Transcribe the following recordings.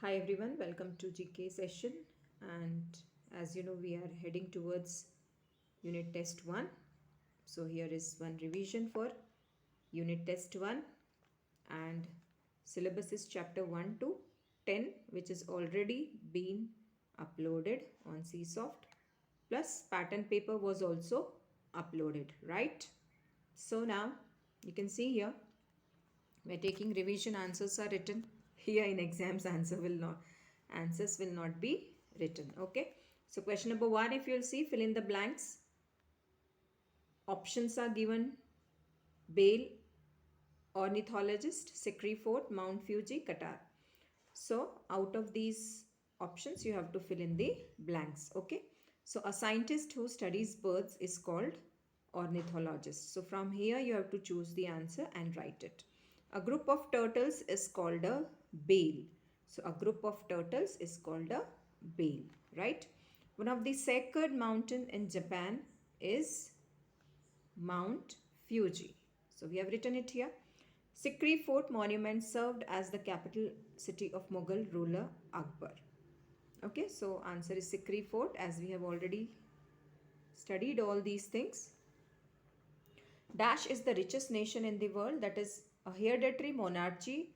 Hi everyone, welcome to GK session. And as you know, we are heading towards unit test 1. So here is one revision for unit test 1, and syllabus is chapter 1 to 10, which is already been uploaded on CSoft. Plus pattern paper was also uploaded, right? So now you can see here we're taking revision, answers are written. Here in exams answers will not be written. Okay, so question number 1, if you'll see, fill in the blanks. Options are given: Bale, ornithologist, Sikri Fort, Mount Fuji, Qatar. So out of these options you have to fill in the blanks. Okay, so a scientist who studies birds is called ornithologist. So from here you have to choose the answer and write it. A group of turtles is called a bale. So a group of turtles is called a bale, right? One of the sacred mountain in Japan is Mount Fuji. So we have written it here. Sikri Fort monument served as the capital city of Mughal ruler Akbar. Okay, so answer is Sikri Fort, as we have already studied all these things. Dash is the richest nation in the world, that is a hereditary monarchy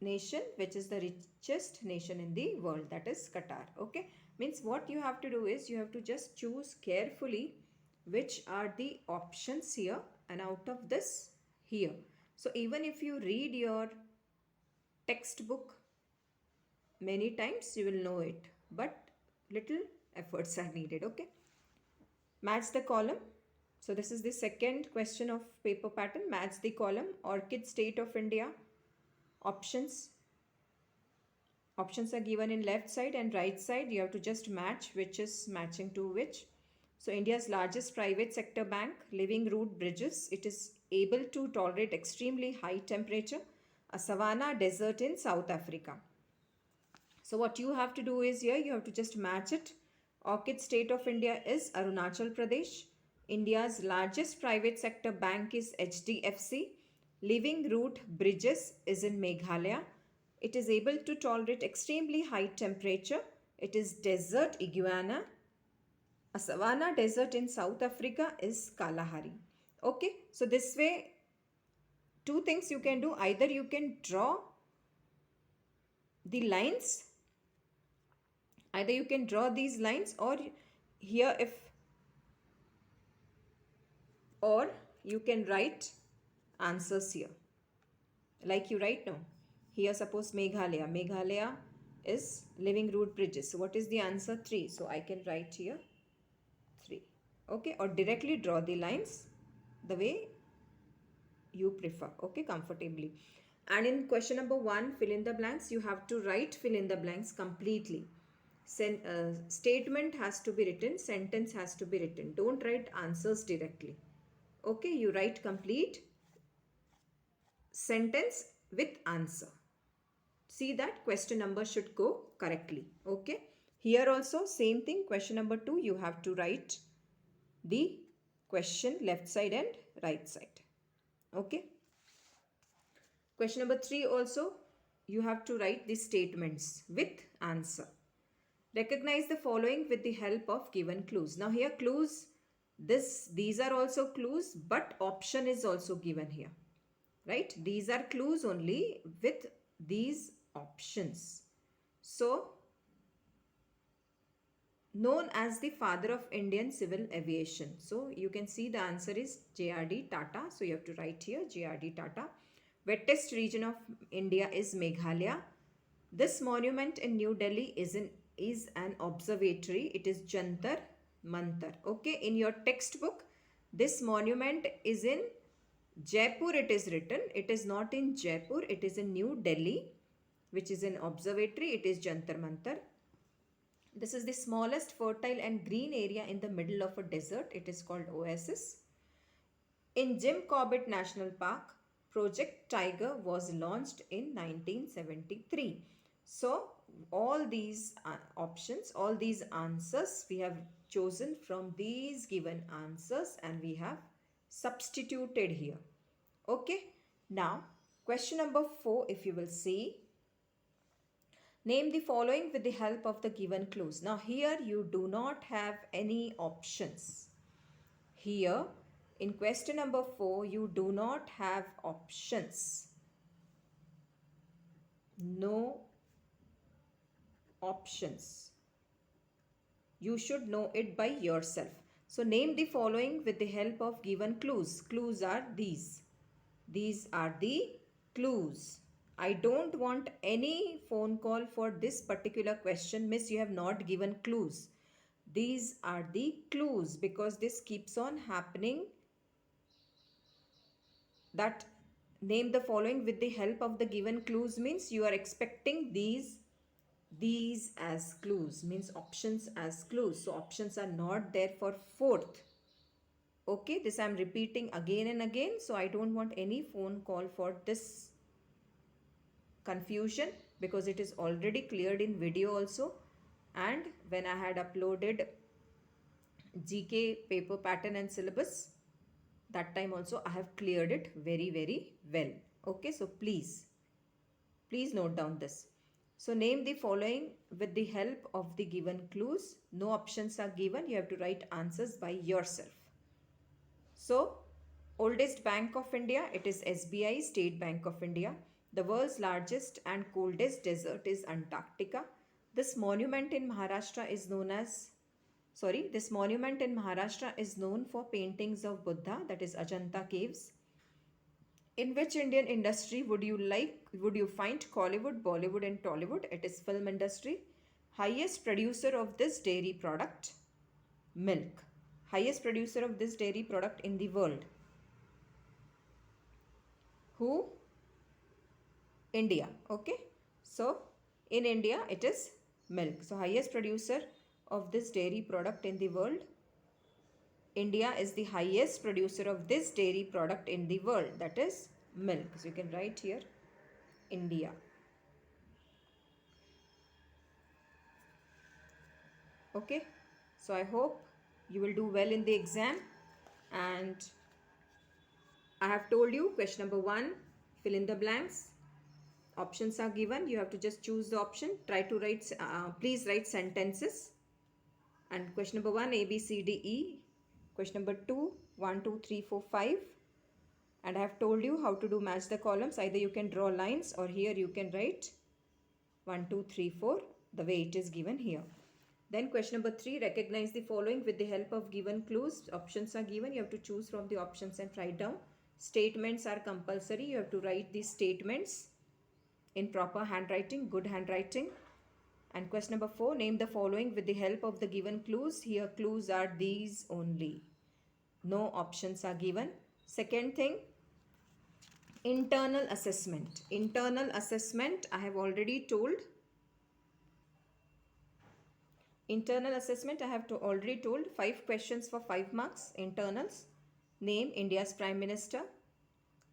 nation which is the richest nation in the world, that is Qatar. Okay, means what you have to do is you have to just choose carefully which are the options here, and out of this here. So even if you read your textbook many times you will know it, but little efforts are needed. Okay, match the column. So this is the second question of paper pattern. Match the column. Orchid state of India. Options are given in left side and right side. You have to just match which is matching to which. So India's largest private sector bank, Living Root Bridges, it is able to tolerate extremely high temperature. A savanna desert in South Africa. So what you have to do is here you have to just match it. Orchid state of India is Arunachal Pradesh. India's largest private sector bank is HDFC. Living Root Bridges is in Meghalaya. It is able to tolerate extremely high temperature. It is desert iguana. A savanna desert in South Africa is Kalahari. Okay, so this way two things you can do. Either you can draw the lines, either you can draw these lines, or here if, or you can write answers here like you write now. Here suppose Meghalaya is Living Root Bridges. So what is the answer? 3. So I can write here 3. Okay, or directly draw the lines the way you prefer. Okay, comfortably. And in question number 1, fill in the blanks, you have to write fill in the blanks completely. Statement has to be written, sentence has to be written. Don't write answers directly. Okay, you write complete sentence with answer. See that question number should go correctly. Okay, here also same thing. Question number 2, you have to write the question left side and right side. Okay, question number 3 also you have to write the statements with answer. Recognize the following with the help of given clues. Now here clues, these are also clues, but option is also given here, right? These are clues only with these options. So known as the father of Indian civil aviation. So you can see the answer is JRD Tata. So you have to write here JRD Tata. Wettest region of India is Meghalaya. This monument in New Delhi is an observatory. It is Jantar Mantar. Okay, in your textbook, this monument is in Jaipur. It is written. It is not in Jaipur. It is in New Delhi, which is an observatory. It is Jantar Mantar. This is the smallest fertile and green area in the middle of a desert. It is called oasis. In Jim Corbett National Park, Project Tiger was launched in 1973. So all these options, all these answers we have chosen from these given answers and we have substituted here. Okay, now Question number 4, if you will see, name the following with the help of the given clues. Now here you do not have any options. Here in question number 4, you do not have options. No options. You should know it by yourself. So name the following with the help of given clues. Clues are these. These are the clues. I don't want any phone call for this particular question. Miss, you have not given clues. These are the clues because this keeps on happening. That name the following with the help of the given clues means you are expecting these as clues, means options as clues. So options are not there for fourth. Okay, this I am repeating again and again. So I don't want any phone call for this confusion because it is already cleared in video also. And when I had uploaded GK paper pattern and syllabus, that time also I have cleared it very well. Okay, so please note down this. So name the following with the help of the given clues. No options are given. You have to write answers by yourself. So oldest Bank of India, it is SBI, State Bank of India. The world's largest and coldest desert is Antarctica. This monument in Maharashtra is known for paintings of Buddha, that is Ajanta caves. In which Indian industry would you find Collywood, Bollywood and Tollywood? It is film industry. Highest producer of this dairy product, milk. Highest producer of this dairy product in the world. Who? India. Okay. So in India it is milk. So highest producer of this dairy product in the world. India is the highest producer of this dairy product in the world, that is milk. So you can write here India. Okay, so I hope you will do well in the exam. And I have told you question number 1, fill in the blanks. Options are given. You have to just choose the option. Try to write, please write sentences. And question number 1, A, B, C, D, E. Question number 2, 1, 2, 3, 4, 5. And I have told you how to do match the columns. Either you can draw lines or here you can write 1, 2, 3, 4 the way it is given here. Then question number 3, recognize the following with the help of given clues. Options are given. You have to choose from the options and write down. Statements are compulsory. You have to write these statements in proper handwriting, good handwriting. And question number 4, name the following with the help of the given clues. Here clues are these only. No options are given. Second thing, internal assessment. Internal assessment I have already told. Internal assessment I have already told. 5 questions for 5 marks. Internals. Name India's Prime Minister.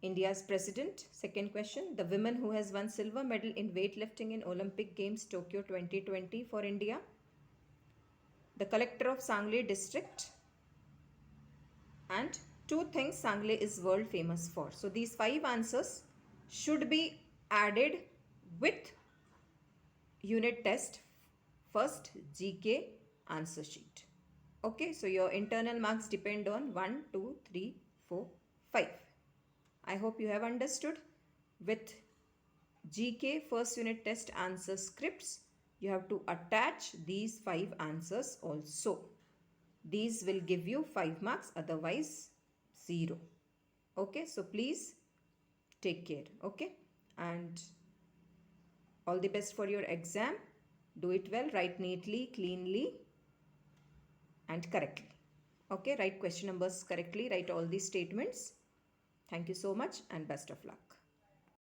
India's President. Second question, the woman who has won silver medal in weightlifting in Olympic Games Tokyo 2020 for India. The collector of Sangle district. And 2 things Sangle is world famous for. So these 5 answers should be added with unit test first GK answer sheet. Okay, so your internal marks depend on 1, 2, 3, 4, 5. I hope you have understood. With GK first unit test answer scripts, you have to attach these 5 answers also. These will give you 5 marks, otherwise 0. Okay, so please take care. Okay, and all the best for your exam. Do it well, write neatly, cleanly and correctly. Okay, write question numbers correctly, write all these statements. Thank you so much and best of luck.